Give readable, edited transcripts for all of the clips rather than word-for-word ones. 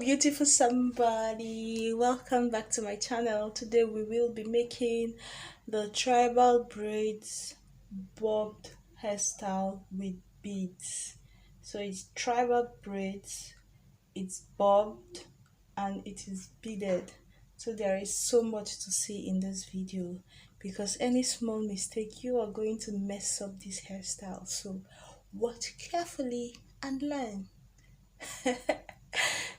Beautiful somebody, welcome back to my channel. Today we will be making the tribal braids bobbed hairstyle with beads. So it's tribal braids, it's bobbed, and it is beaded. So there is so much to see in this video because any small mistake you are going to mess up this hairstyle. So watch carefully and learn.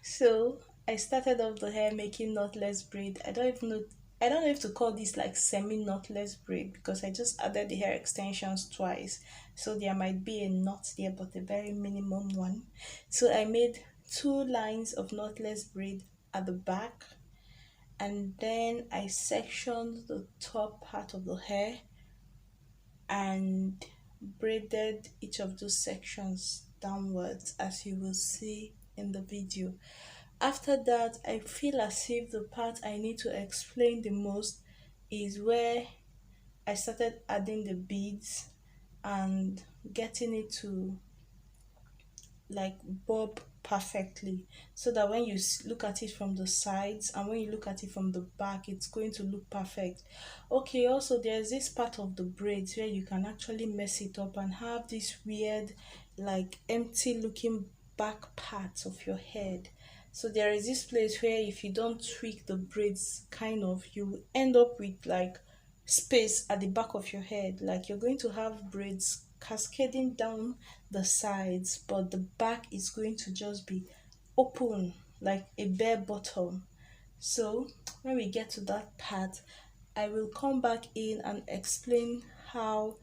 So I started off the hair making knotless braid. I don't know if to call this like semi knotless braid because I just added the hair extensions twice. So there might be a knot there, but a very minimum one. So I made two lines of knotless braid at the back, and then I sectioned the top part of the hair and braided each of those sections downwards, as you will see in the video. After that, I feel as if the part I need to explain the most is where I started adding the beads and getting it to like bob perfectly, so that when you look at it from the sides and when you look at it from the back, it's going to look perfect. Okay, also there's this part of the braids where you can actually mess it up and have this weird like empty looking back part of your head. So there is this place where if you don't tweak the braids, kind of, you end up with like space at the back of your head, like you're going to have braids cascading down the sides, but the back is going to just be open like a bare bottom. So when we get to that part, I will come back in and explain how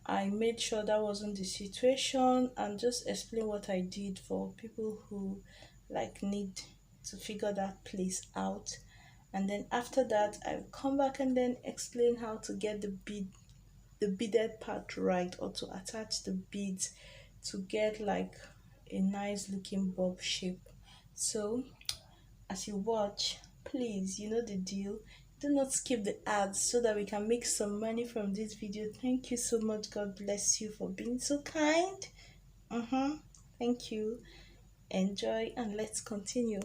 I made sure that wasn't the situation and just explain what I did for people who like need to figure that place out. And then after that, I'll come back and then explain how to get the beaded part right, or to attach the beads to get like a nice looking bob shape. So as you watch, please, you know the deal, do not skip the ads so that we can make some money from this video. Thank you so much. God bless you for being so kind. Thank you. Enjoy and let's continue.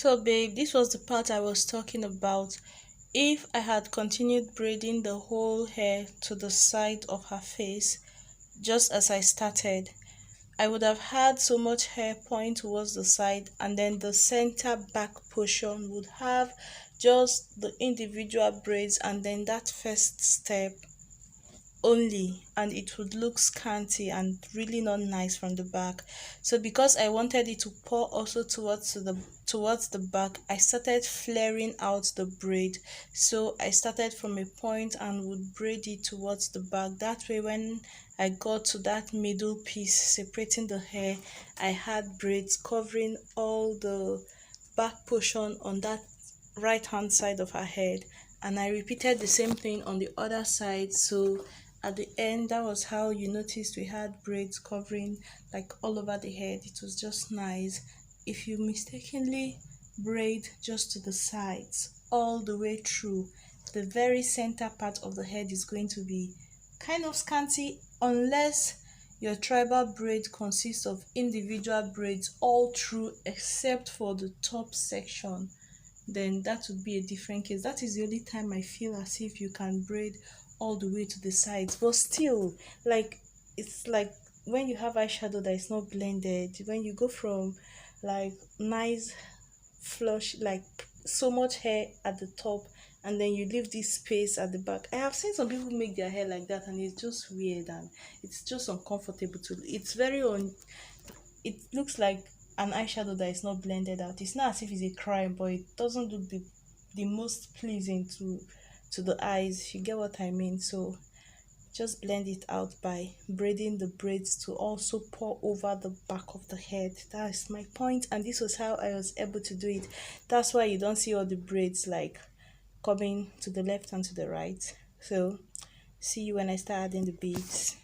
So babe, this was the part I was talking about. If I had continued braiding the whole hair to the side of her face, just as I started, I would have had so much hair point towards the side, and then the center back portion would have just the individual braids and then that first step only, and it would look scanty and really not nice from the back. So because I wanted it to pour also towards the back, I started flaring out the braid. So I started from a point and would braid it towards the back. That way when I got to that middle piece separating the hair, I had braids covering all the back portion on that right hand side of her head, and I repeated the same thing on the other side. So at the end, that was how you noticed we had braids covering like all over the head. It was just nice. If you mistakenly braid just to the sides all the way through, the very center part of the head is going to be kind of scanty, unless your tribal braid consists of individual braids all through except for the top section. Then that would be a different case. That is the only time I feel as if you can braid all the way to the sides. But still, like, it's like when you have eyeshadow that is not blended, when you go from like nice flush, like so much hair at the top, and then you leave this space at the back. I have seen some people make their hair like that, and it's just weird and it's just uncomfortable to, it's very on, it looks like an eyeshadow that is not blended out. It's not as if it's a crime, but it doesn't look the most pleasing to the eyes. You get what I mean? So just blend it out by braiding the braids to also pour over the back of the head. That is my point, and this was how I was able to do it. That's why you don't see all the braids like coming to the left and to the right. So see you when I start adding the beads.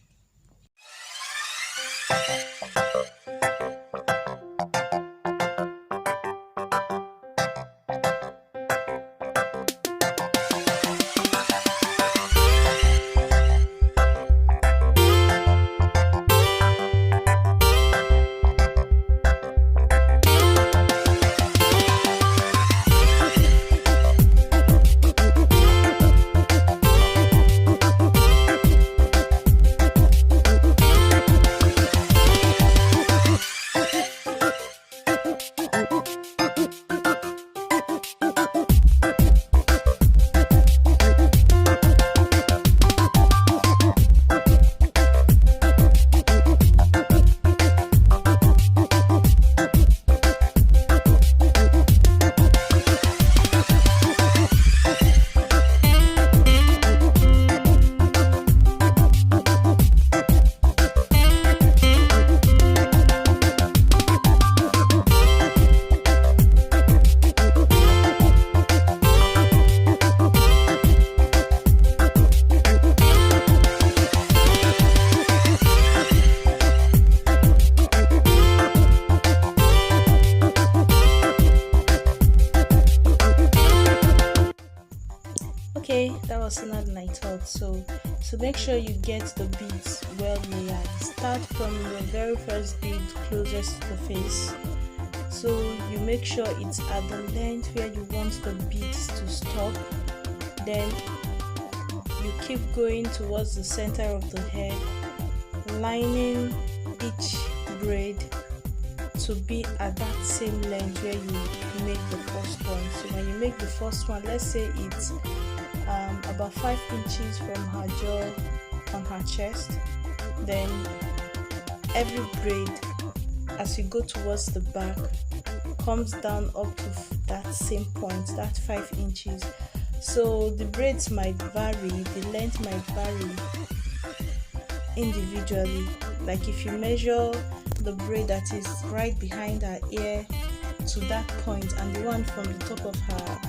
Okay, that was sooner than I thought. So make sure you get the beads well layered. Start from the very first bead closest to the face. So you make sure it's at the length where you want the beads to stop. Then you keep going towards the center of the head, lining each braid to be at that same length where you make the first one. So when you make the first one, let's say it's about 5 inches from her jaw on her chest, then every braid as you go towards the back comes down up to that same point, that 5 inches. So the braids might vary, the length might vary individually. Like if you measure the braid that is right behind her ear to that point, and the one from the top of her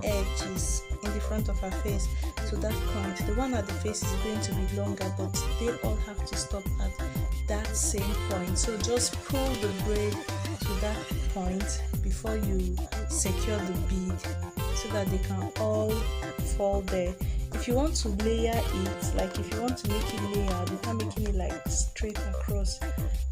edge is in the front of her face to that point, the one at the face is going to be longer, but they all have to stop at that same point. So just pull the braid to that point before you secure the bead so that they can all fall there. If you want to layer it, like if you want to make it layered without making it like straight across,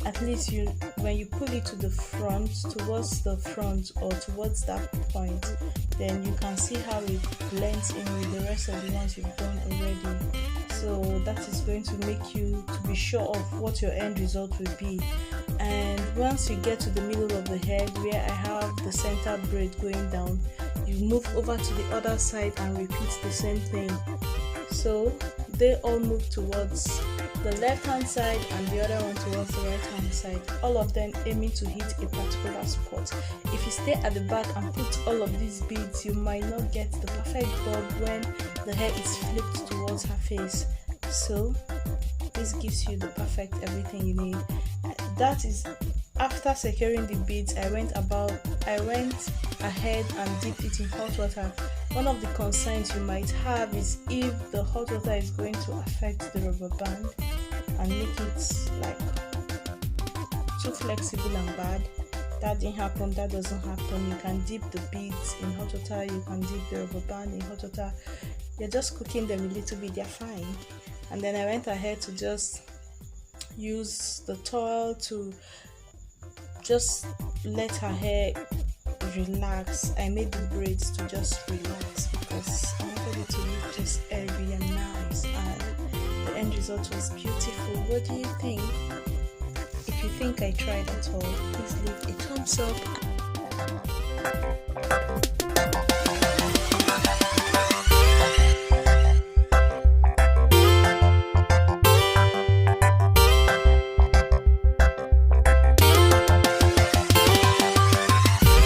at least you, when you pull it to the front, towards the front or towards that point, then you can see how it blends in with the rest of the ones you've done already. So that is going to make you to be sure of what your end result will be. And once you get to the middle of the head where I have the center braid going down, you move over to the other side and repeat the same thing. So they all move towards the left hand side and the other one towards the right hand side, all of them aiming to hit a particular spot. If you stay at the back and put all of these beads, you might not get the perfect bob when the hair is flipped towards her face. So this gives you the perfect everything you need. That is, after securing the beads, I went ahead and dipped it in hot water. One of the concerns you might have is if the hot water is going to affect the rubber band and make it like too flexible and bad. That didn't happen, that doesn't happen. You can dip the beads in hot water, you can dip the rubber band in hot water. You're just cooking them a little bit, they're fine. And then I went ahead to just use the towel to just let her hair relax. I made the braids to just relax because I wanted it to look just airy and nice, and the end result was beautiful. What do you think? If you think I tried at all, please leave a thumbs up.